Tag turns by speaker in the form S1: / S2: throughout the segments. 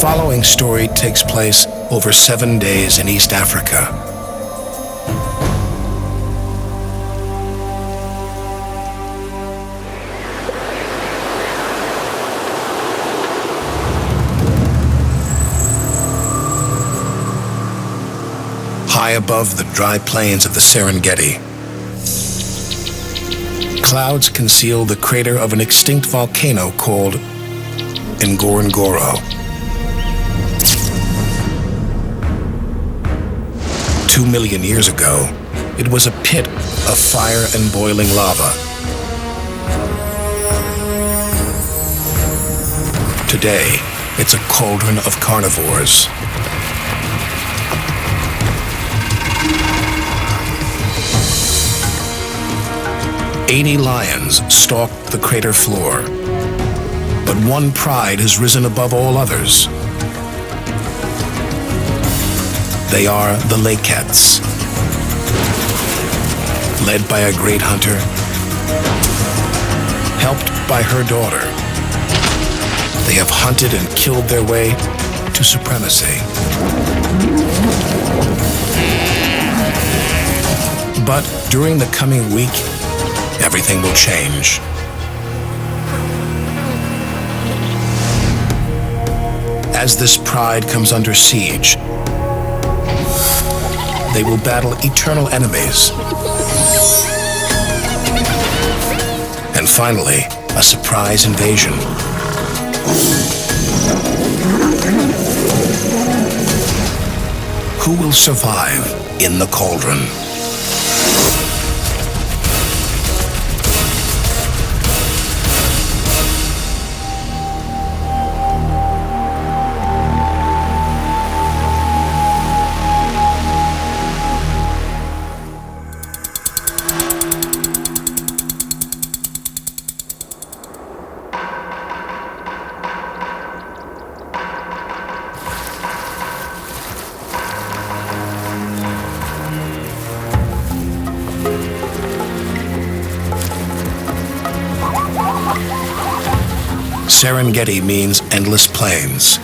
S1: following story takes place over 7 days in East Africa. High above the dry plains of the Serengeti, clouds conceal the crater of an extinct volcano called Ngorongoro. 2 million years ago, it was a pit of fire and boiling lava. Today, it's a cauldron of carnivores. Lions stalk the crater floor, but one pride has risen above all others. They are the Lakettes, led by a great hunter, helped by her daughter. They have hunted and killed their way to supremacy. But during the coming week, everything will change. As this pride comes under siege, they will battle eternal enemies. And finally, a surprise invasion. Who will survive in the cauldron? Serengeti means endless plains.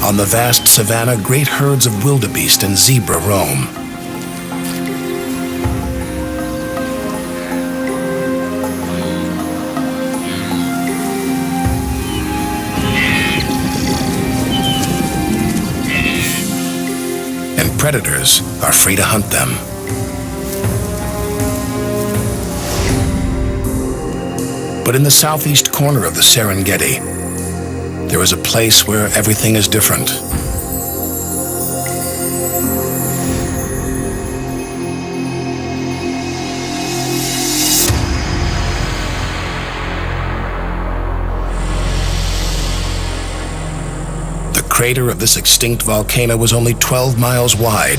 S1: On the vast savanna, great herds of wildebeest and zebra roam. Predators are free to hunt them. But in the southeast corner of the Serengeti, there is a place where everything is different. The crater of this extinct volcano was only 12 miles wide.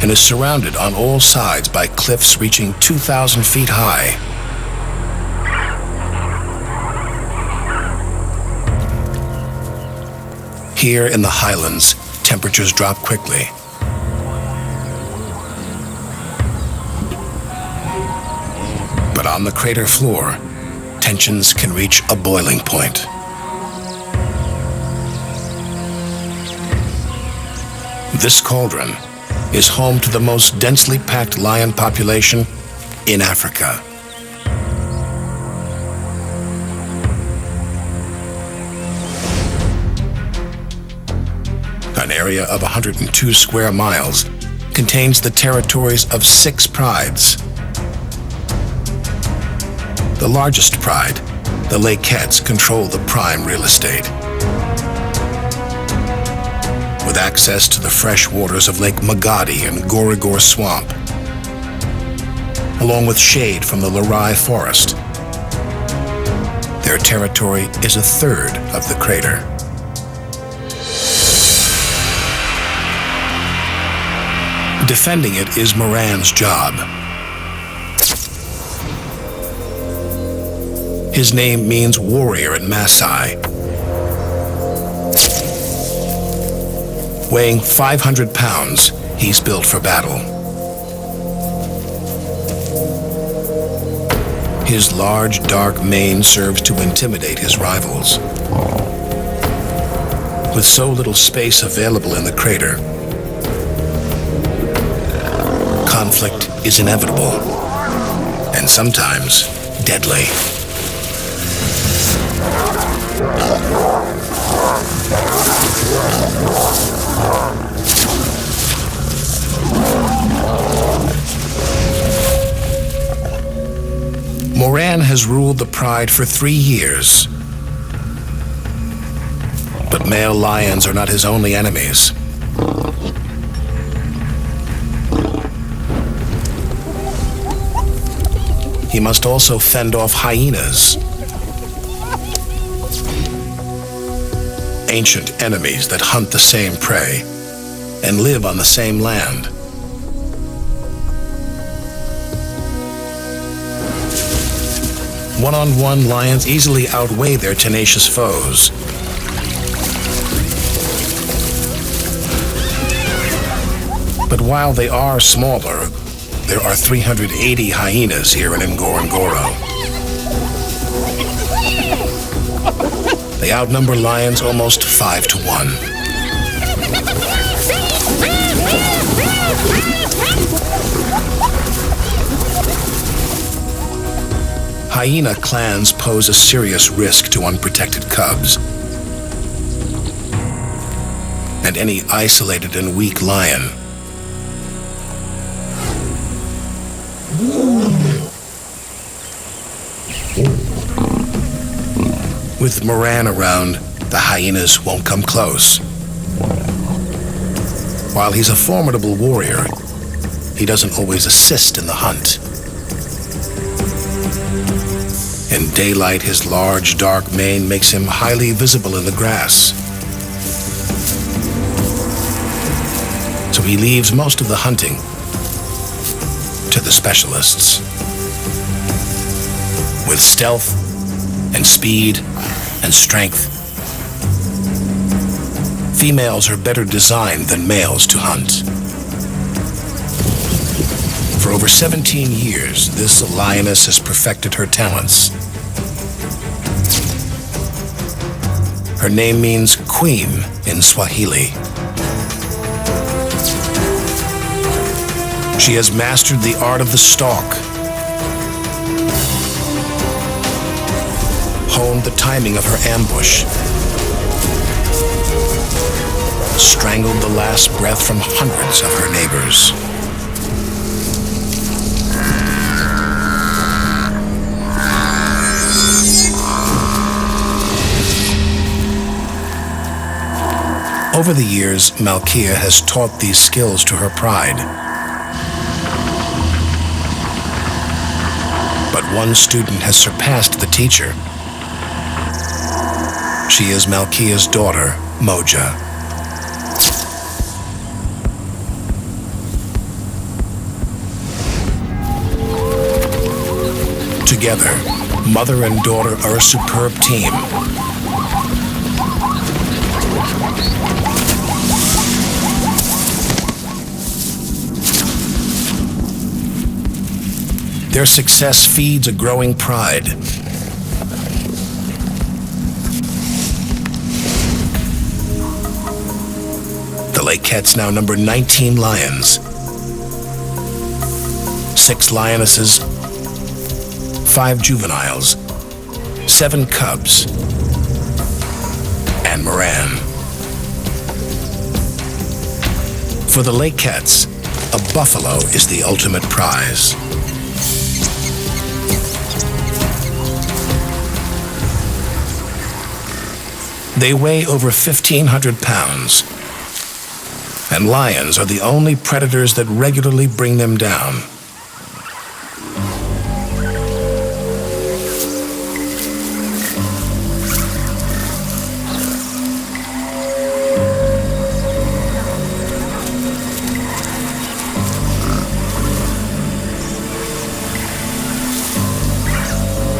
S1: And is surrounded on all sides by cliffs reaching 2,000 feet high. Here in the highlands, temperatures drop quickly. But on the crater floor, tensions can reach a boiling point. This cauldron is home to the most densely packed lion population in Africa. An area of 102 square miles contains the territories of 6 prides. The largest pride, the Lakettes, control the prime real estate. With access to the fresh waters of Lake Magadi and Ngorongoro Swamp, along with shade from the Lurai Forest. Their territory is a third of the crater. Defending it is Moran's job. His name means warrior in Maasai. Weighing 500 pounds, he's built for battle. His large, dark mane serves to intimidate his rivals. With so little space available in the crater, conflict is inevitable, and sometimes deadly. Moran has ruled the pride for 3 years. But male lions are not his only enemies. He must also fend off hyenas, ancient enemies that hunt the same prey and live on the same land. One-on-one lions easily outweigh their tenacious foes. But while they are smaller, there are 380 hyenas here in Ngorongoro. They outnumber lions almost 5 to 1. Hyena clans pose a serious risk to unprotected cubs. And any isolated and weak lion with Moran around, the hyenas won't come close. While he's a formidable warrior, he doesn't always assist in the hunt. In daylight, his large, dark mane makes him highly visible in the grass. So he leaves most of the hunting to the specialists. With stealth and speed and strength, females are better designed than males to hunt. For over 17 years, this lioness has perfected her talents. Her name means queen in Swahili. She has mastered the art of the stalk, honed the timing of her ambush, strangled the last breath from hundreds of her neighbors. Over the years, Malkia has taught these skills to her pride. But one student has surpassed the teacher. She is Malkia's daughter, Moja. Together, mother and daughter are a superb team. Their success feeds a growing pride. The Lakettes now number 19 lions, 6 lionesses, 5 juveniles, 7 cubs, and Moran. For the Lakettes, a buffalo is the ultimate prize. They weigh over 1,500 pounds, and lions are the only predators that regularly bring them down.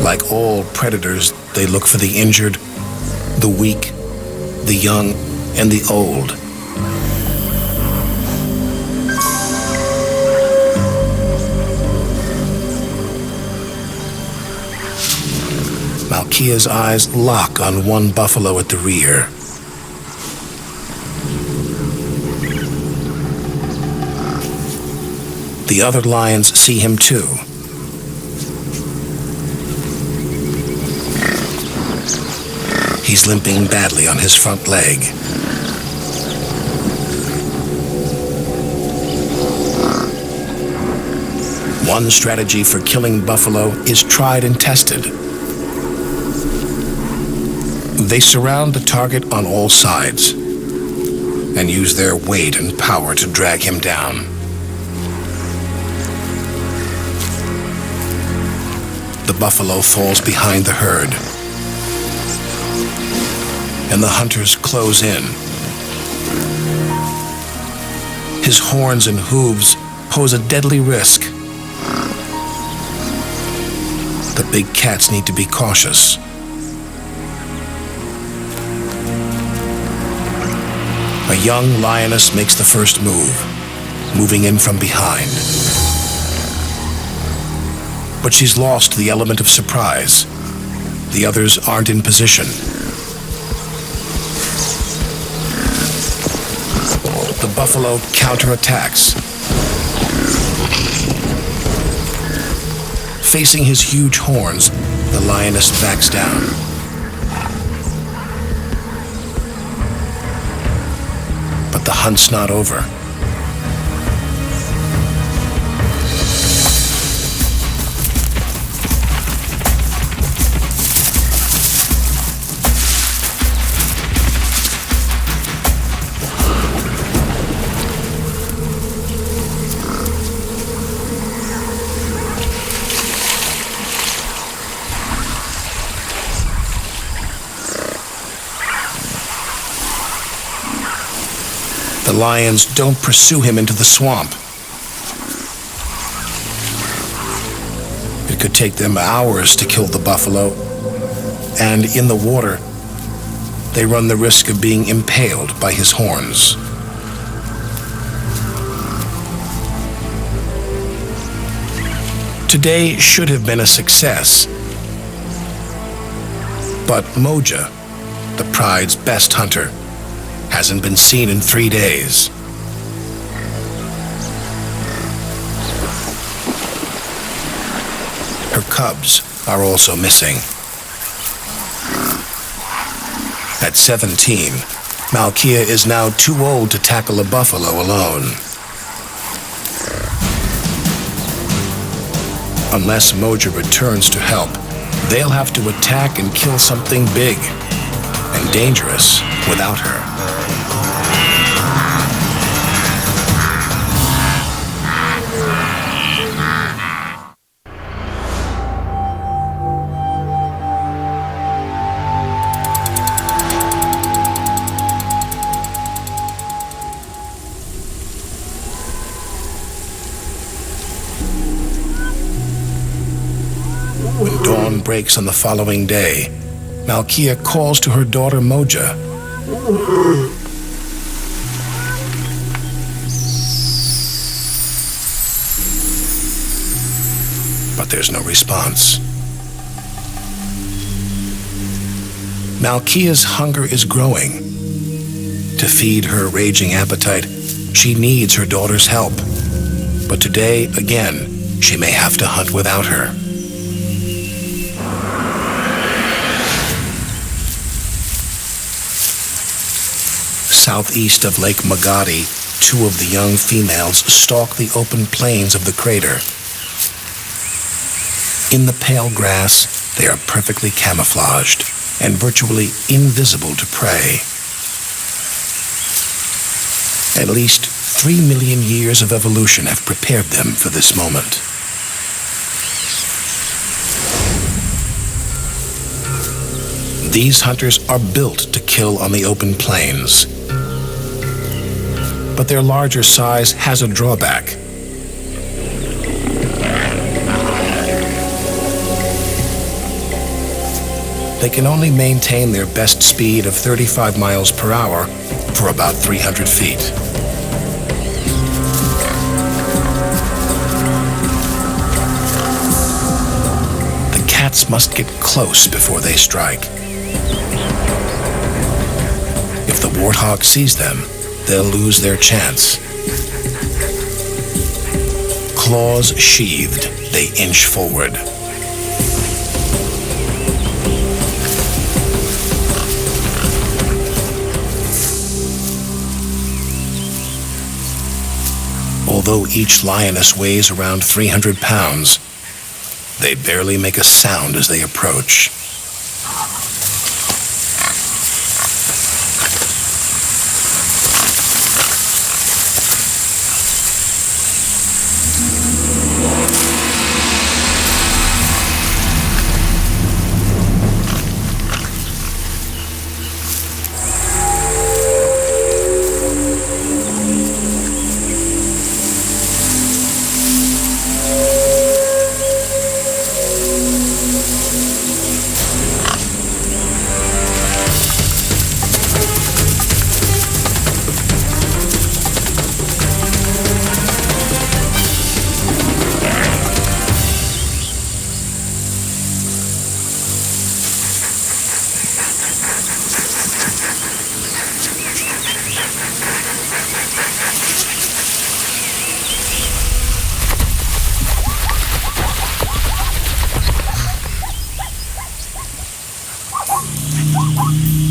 S1: Like all predators, they look for the injured, the weak, the young, and the old. Malkia's eyes lock on one buffalo at the rear. The other lions see him too. He's limping badly on his front leg. One strategy for killing buffalo is tried and tested. They surround the target on all sides and use their weight and power to drag him down. The buffalo falls behind the herd, and the hunters close in. His horns and hooves pose a deadly risk. The big cats need to be cautious. A young lioness makes the first move, moving in from behind. But she's lost the element of surprise. The others aren't in position. The buffalo counterattacks. Facing his huge horns, the lioness backs down. But the hunt's not over. The lions don't pursue him into the swamp. It could take them hours to kill the buffalo, and in the water, they run the risk of being impaled by his horns. Today should have been a success, but Moja, the pride's best hunter, hasn't been seen in 3 days. Her cubs are also missing. At 17, Malkia is now too old to tackle a buffalo alone. Unless Moja returns to help, they'll have to attack and kill something big and dangerous without her. When dawn breaks on the following day, Malkia calls to her daughter Moja. But there's no response. Malkia's hunger is growing. To feed her raging appetite, she needs her daughter's help. But today, again, she may have to hunt without her. Southeast of Lake Magadi, two of the young females stalk the open plains of the crater. In the pale grass, they are perfectly camouflaged and virtually invisible to prey. At least 3 million years of evolution have prepared them for this moment. These hunters are built to kill on the open plains. But their larger size has a drawback. They can only maintain their best speed of 35 miles per hour for about 300 feet. The cats cats must get close before they strike. If the warthog sees them, they'll lose their chance. Claws sheathed, they inch forward. Although each lioness weighs around 300 pounds, they barely make a sound as they approach.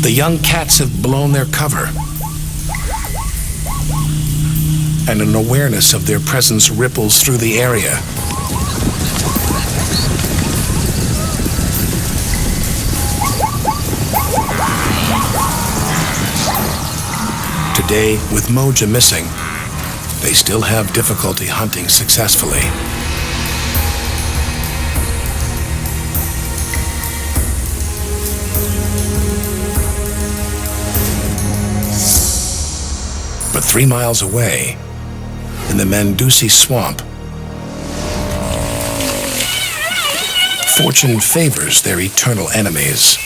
S1: The young cats have blown their cover, and an awareness of their presence ripples through the area. Today, with Moja missing, they still have difficulty hunting successfully. But 3 miles away, in the Mandusi swamp, fortune favors their eternal enemies.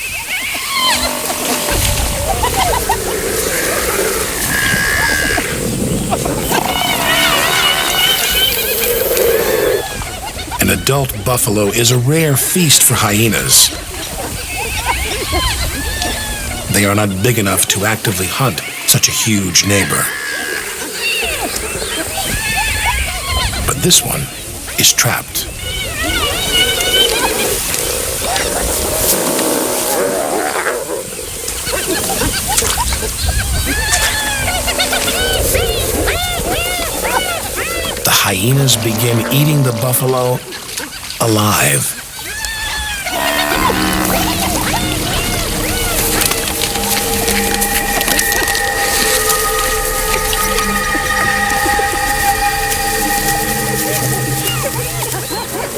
S1: An adult buffalo is a rare feast for hyenas. They are not big enough to actively hunt such a huge neighbor. But this one is trapped. The hyenas begin eating the buffalo alive.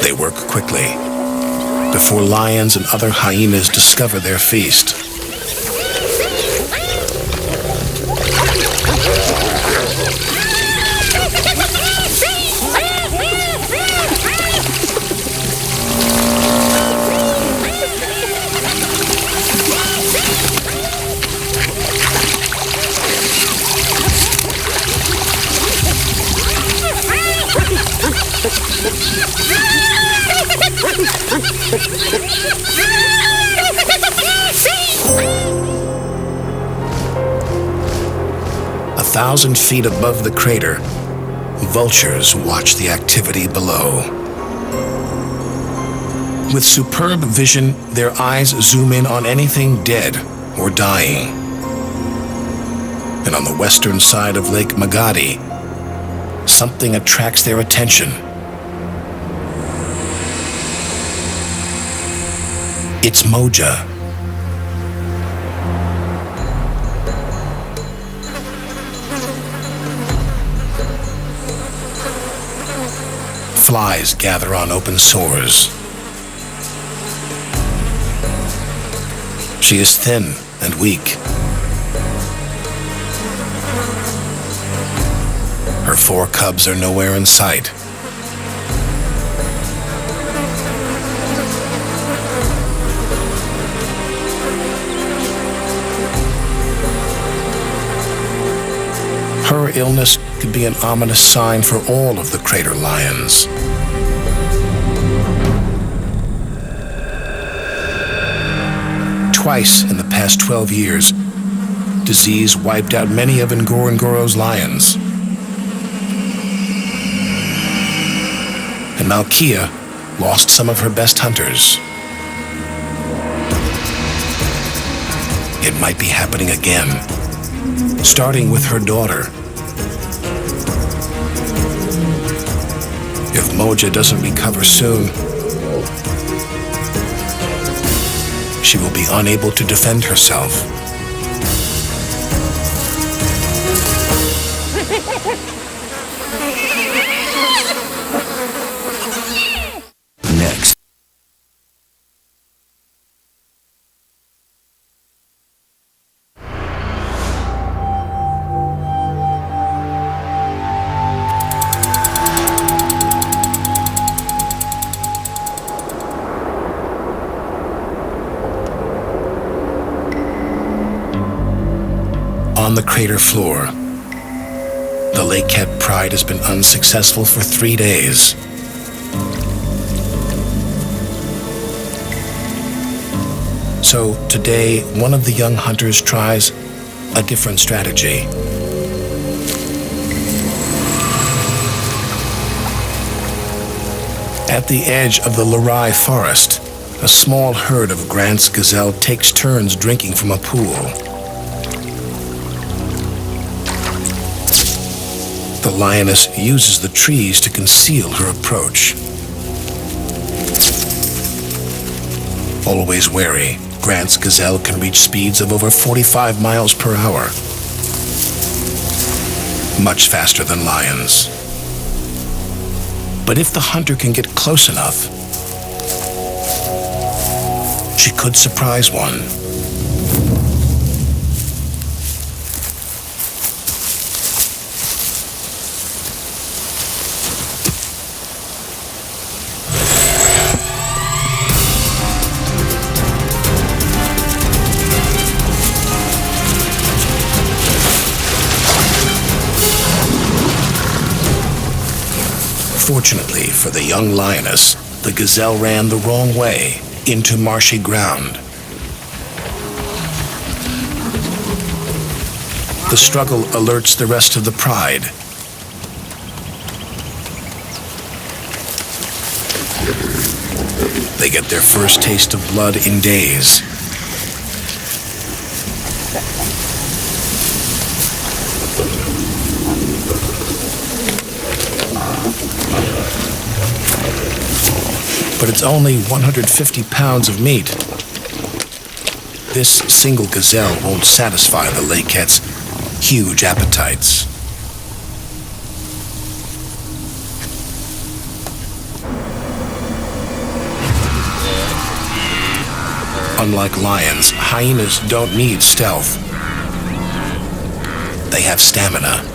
S1: They work quickly before lions and other hyenas discover their feast. A 1,000 feet above the crater, vultures watch the activity below. With superb vision, their eyes zoom in on anything dead or dying. And on the western side of Lake Magadi, something attracts their attention. It's Moja. Flies gather on open sores. She is thin and weak. Her 4 cubs are nowhere in sight. Her illness could be an ominous sign for all of the crater lions. Twice in the past 12 years, disease wiped out many of Ngorongoro's lions. And Malkia lost some of her best hunters. It might be happening again, starting with her daughter. If Moja doesn't recover soon, she will be unable to defend herself. Next. On the crater floor, the lake cat pride has been unsuccessful for 3 days. So today, one of the young hunters tries a different strategy. At the edge of the Lurai forest, a small herd of Grant's gazelle takes turns drinking from a pool. The lioness uses the trees to conceal her approach. Always wary, Grant's gazelle can reach speeds of over 45 miles per hour. Much faster than lions. But if the hunter can get close enough, she could surprise one. Fortunately for the young lioness, the gazelle ran the wrong way, into marshy ground. The struggle alerts the rest of the pride. They get their first taste of blood in days. But it's only 150 pounds of meat. This single gazelle won't satisfy the lake cat's huge appetites. Unlike lions, hyenas don't need stealth. They have stamina.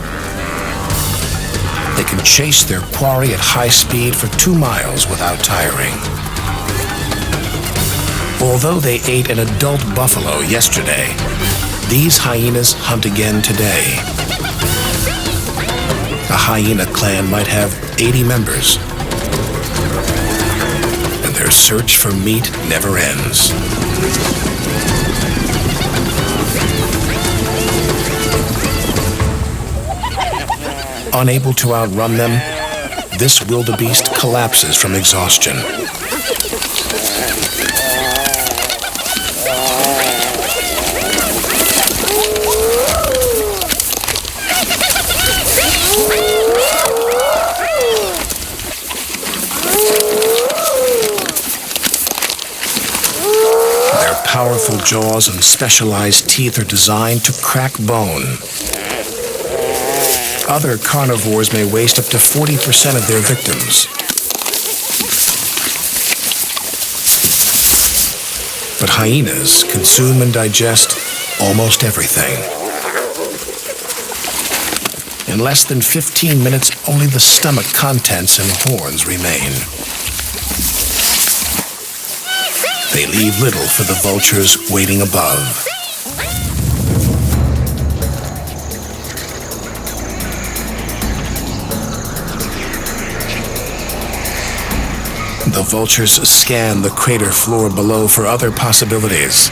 S1: They can chase their quarry at high speed for 2 miles without tiring. Although they ate an adult buffalo yesterday, these hyenas hunt again today. A hyena clan might have 80 members, and their search for meat never ends. Unable to outrun them, this wildebeest collapses from exhaustion. Their powerful jaws and specialized teeth are designed to crack bone. Other carnivores may waste up to 40% of their victims. But hyenas consume and digest almost everything. In less than 15 minutes, only the stomach contents and horns remain. They leave little for the vultures waiting above. The vultures scan the crater floor below for other possibilities.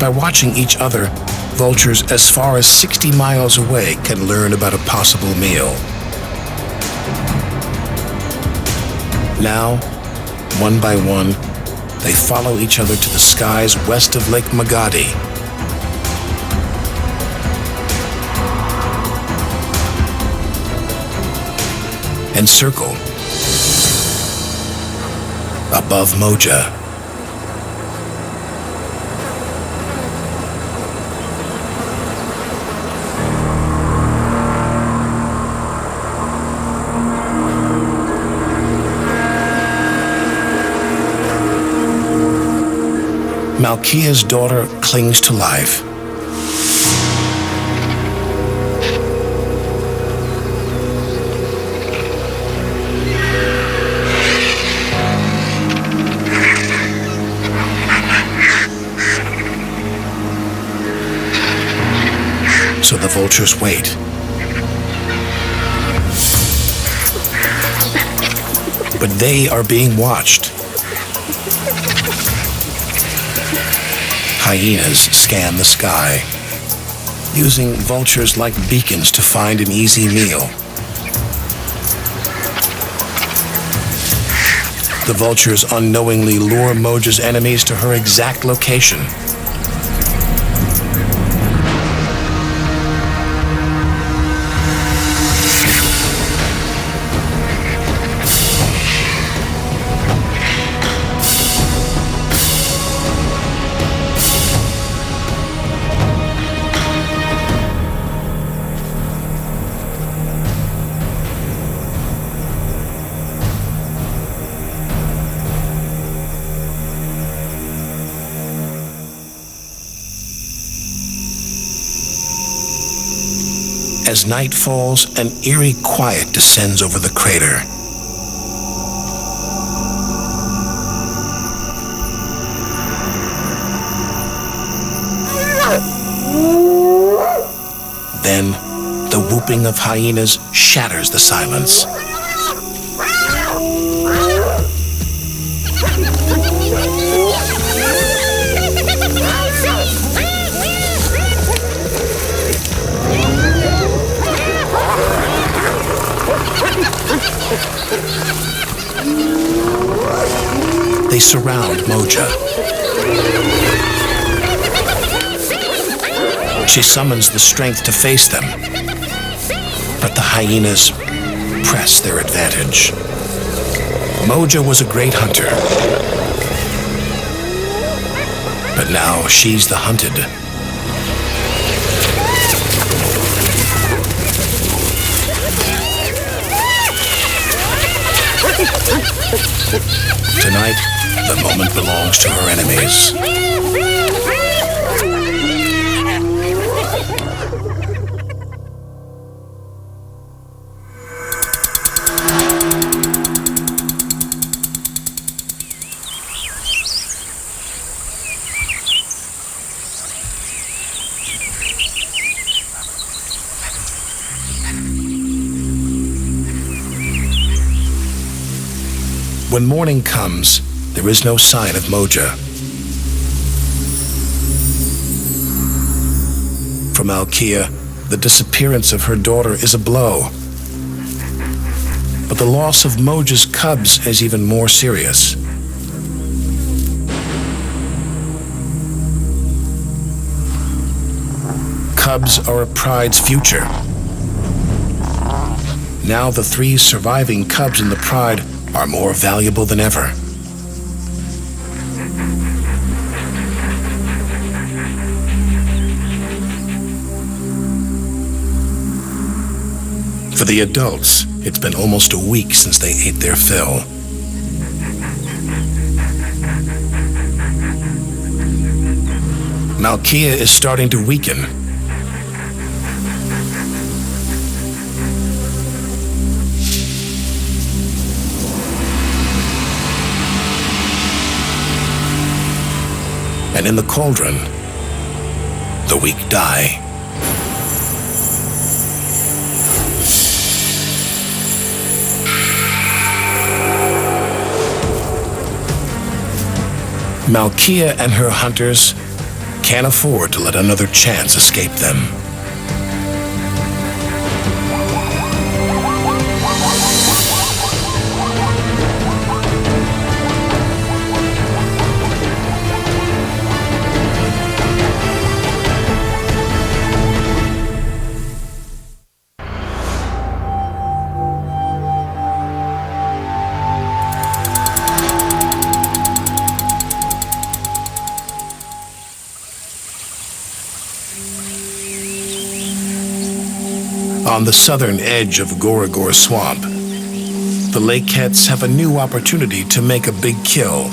S1: By watching each other, vultures as far as 60 miles away can learn about a possible meal. Now, one by one, they follow each other to the skies west of Lake Magadi. And circle above Moja. Malkia's daughter clings to life. So the vultures wait. But they are being watched. Hyenas scan the sky, using vultures like beacons to find an easy meal. The vultures unknowingly lure Moja's enemies to her exact location. As night falls, an eerie quiet descends over the crater. Then, the whooping of hyenas shatters the silence. They surround Moja. She summons the strength to face them, but the hyenas press their advantage. Moja was a great hunter, but now she's the hunted. Tonight, the moment belongs to her enemies. When morning comes, there is no sign of Moja. For Malkia, the disappearance of her daughter is a blow. But the loss of Moja's cubs is even more serious. Cubs are a pride's future. Now the 3 surviving cubs in the pride are more valuable than ever. For the adults, it's been almost a week since they ate their fill. Malkia is starting to weaken. And in the cauldron, the weak die. Malkia and her hunters can't afford to let another chance escape them. On the southern edge of Gorigor Swamp, the Lakeheads have a new opportunity to make a big kill.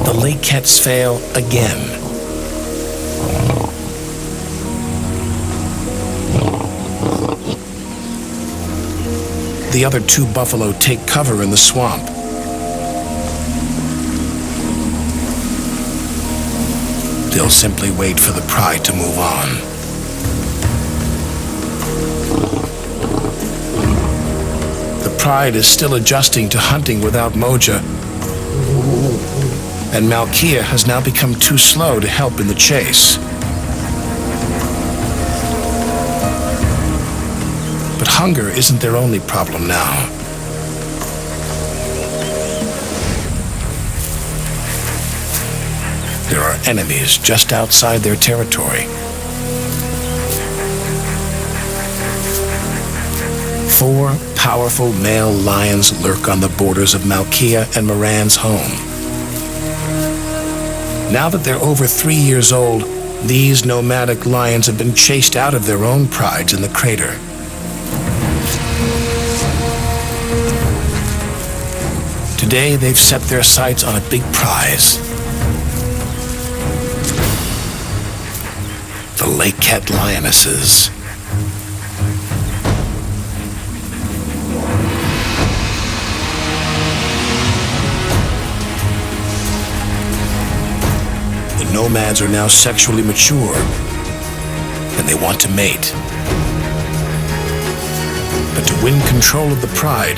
S1: The Lakeheads fail again. The other two buffalo take cover in the swamp. They'll simply wait for the pride to move on. The pride is still adjusting to hunting without Moja, and Malkia has now become too slow to help in the chase. But hunger isn't their only problem now. There are enemies just outside their territory. 4 powerful male lions lurk on the borders of Malkia and Moran's home. Now that they're over 3 years old, these nomadic lions have been chased out of their own prides in the crater. Today, they've set their sights on a big prize. The Lakehead Lionesses. Nomads are now sexually mature, and they want to mate. But to win control of the pride,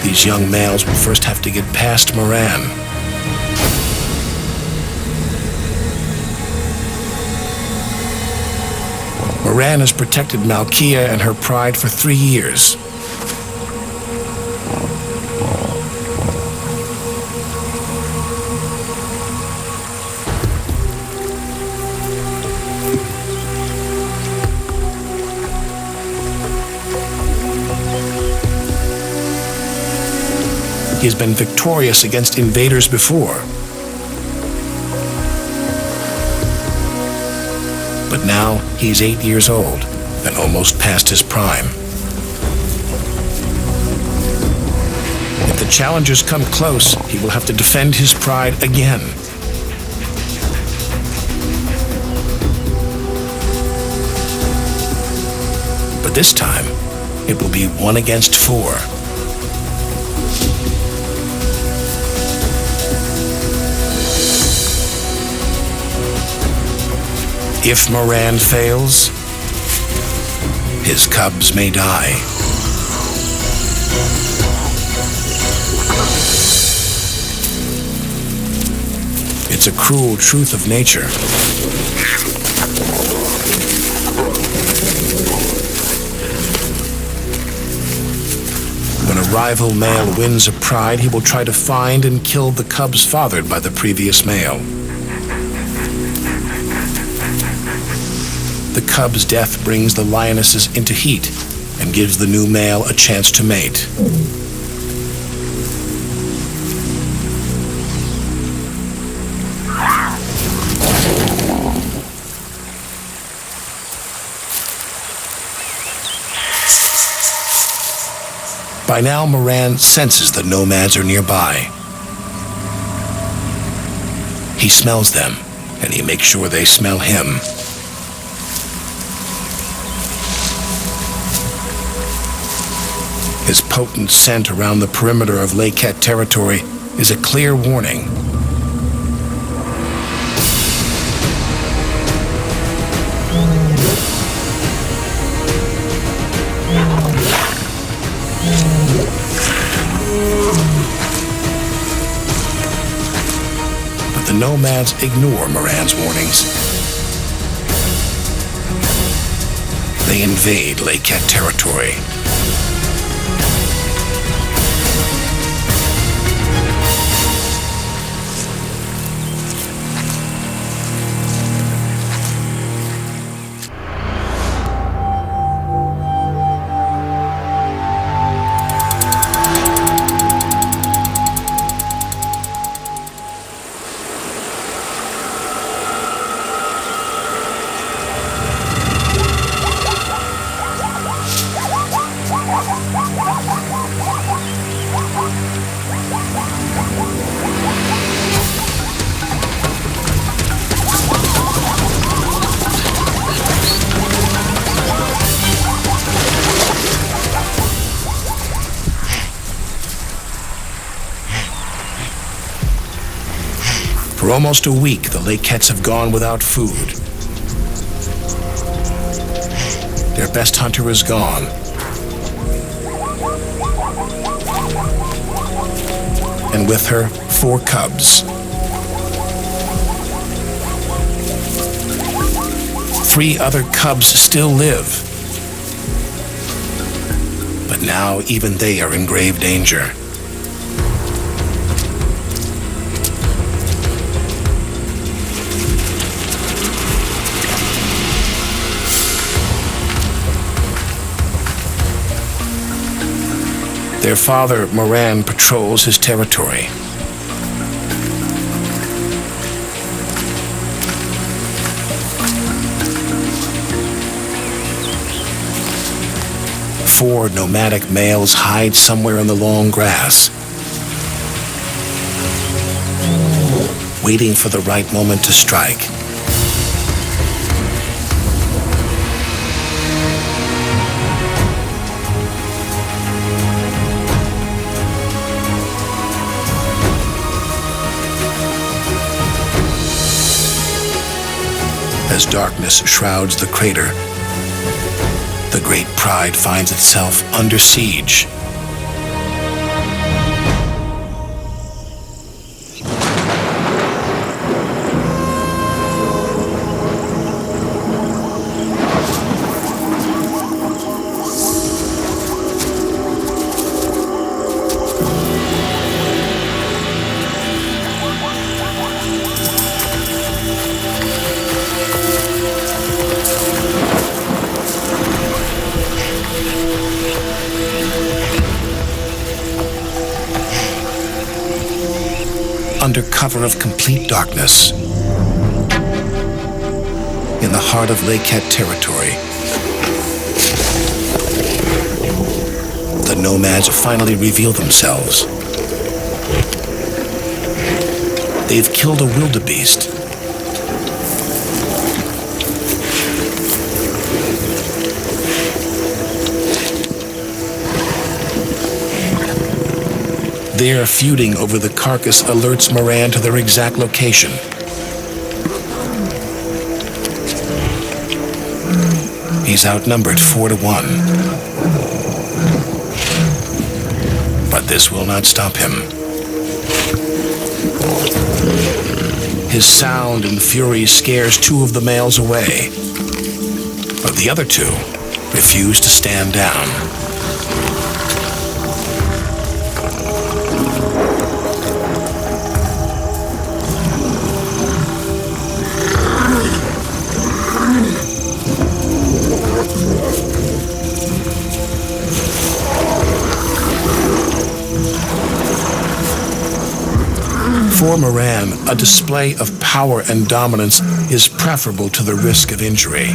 S1: these young males will first have to get past Moran. Moran has protected Malkia and her pride for 3 years. He's been victorious against invaders before. But now he's 8 years old and almost past his prime. If the challengers come close, he will have to defend his pride again. But this time, it will be 1 against 4. If Moran fails, his cubs may die. It's a cruel truth of nature. When a rival male wins a pride, he will try to find and kill the cubs fathered by the previous male. The cub's death brings the lionesses into heat and gives the new male a chance to mate. By now, Moran senses the nomads are nearby. He smells them, and he makes sure they smell him. His potent scent around the perimeter of Leket territory is a clear warning. But the nomads ignore Moran's warnings. They invade Leket territory. For almost a week, the Lakets have gone without food. Their best hunter is gone. And with her, 4 cubs. 3 other cubs still live. But now even they are in grave danger. Their father, Moran, patrols his territory. Four nomadic males hide somewhere in the long grass, waiting for the right moment to strike. As darkness shrouds the crater, the great pride finds itself under siege. Under cover of complete darkness, in the heart of Leket territory, the nomads finally reveal themselves. They've killed a wildebeest. Their feuding over the carcass alerts Moran to their exact location. He's outnumbered 4-1. But this will not stop him. His sound and fury scares 2 of the males away, but the other 2 refuse to stand down. For Moran, a display of power and dominance is preferable to the risk of injury.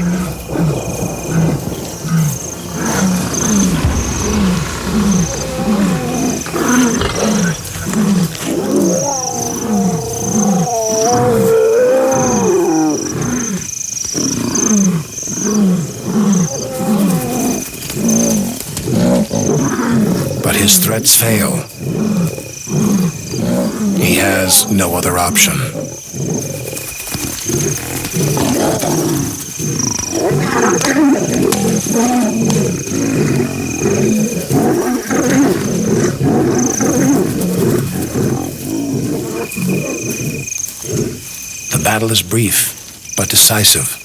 S1: But his threats fail. He has no other option. The battle is brief, but decisive.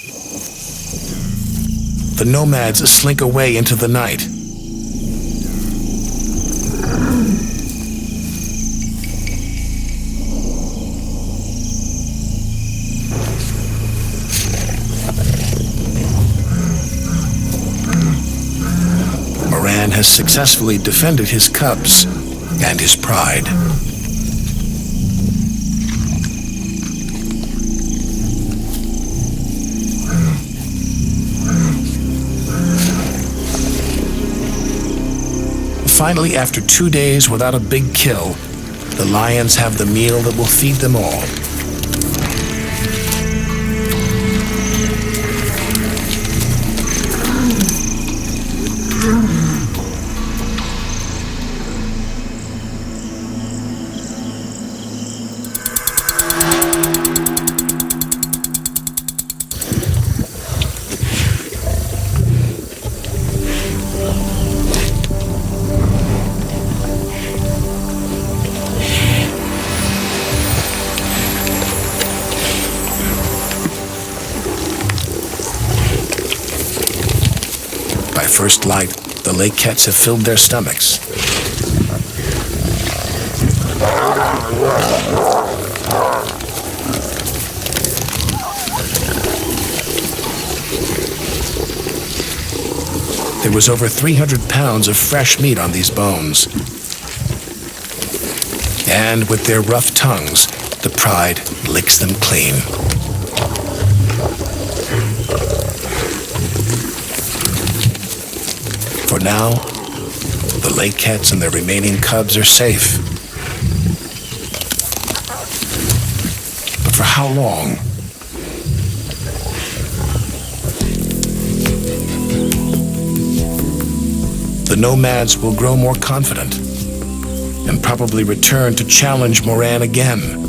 S1: The nomads slink away into the night. Moran has successfully defended his cubs and his pride. Finally, after 2 days without a big kill, the lions have the meal that will feed them all. By first light, the lake cats have filled their stomachs. There was over 300 pounds of fresh meat on these bones. And with their rough tongues, the pride licks them clean. For now, the lake cats and their remaining cubs are safe. But for how long? The nomads will grow more confident and probably return to challenge Moran again.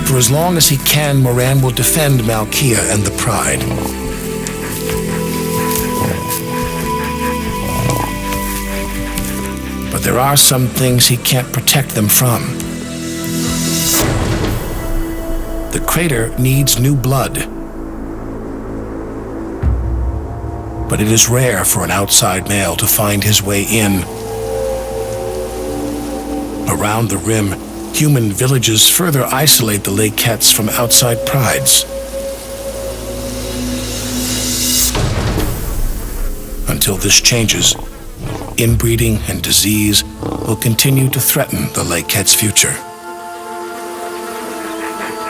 S1: For as long as he can, Moran will defend Malkia and the pride. But there are some things he can't protect them from. The crater needs new blood. But it is rare for an outside male to find his way in. Around the rim, human villages further isolate the lake cats from outside prides. Until this changes, inbreeding and disease will continue to threaten the lake cat's future.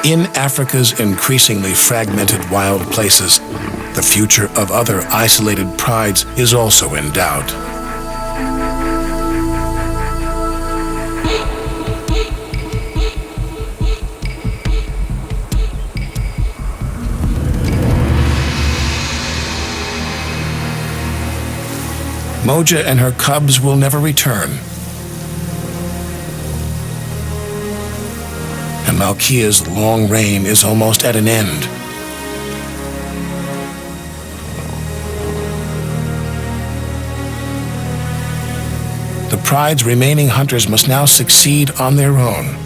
S1: In Africa's increasingly fragmented wild places, the future of other isolated prides is also in doubt. Moja and her cubs will never return. And Malkia's long reign is almost at an end. The pride's remaining hunters must now succeed on their own.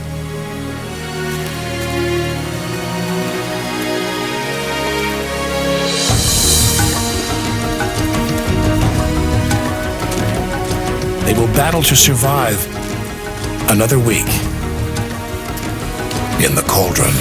S1: They will battle to survive another week in the cauldron.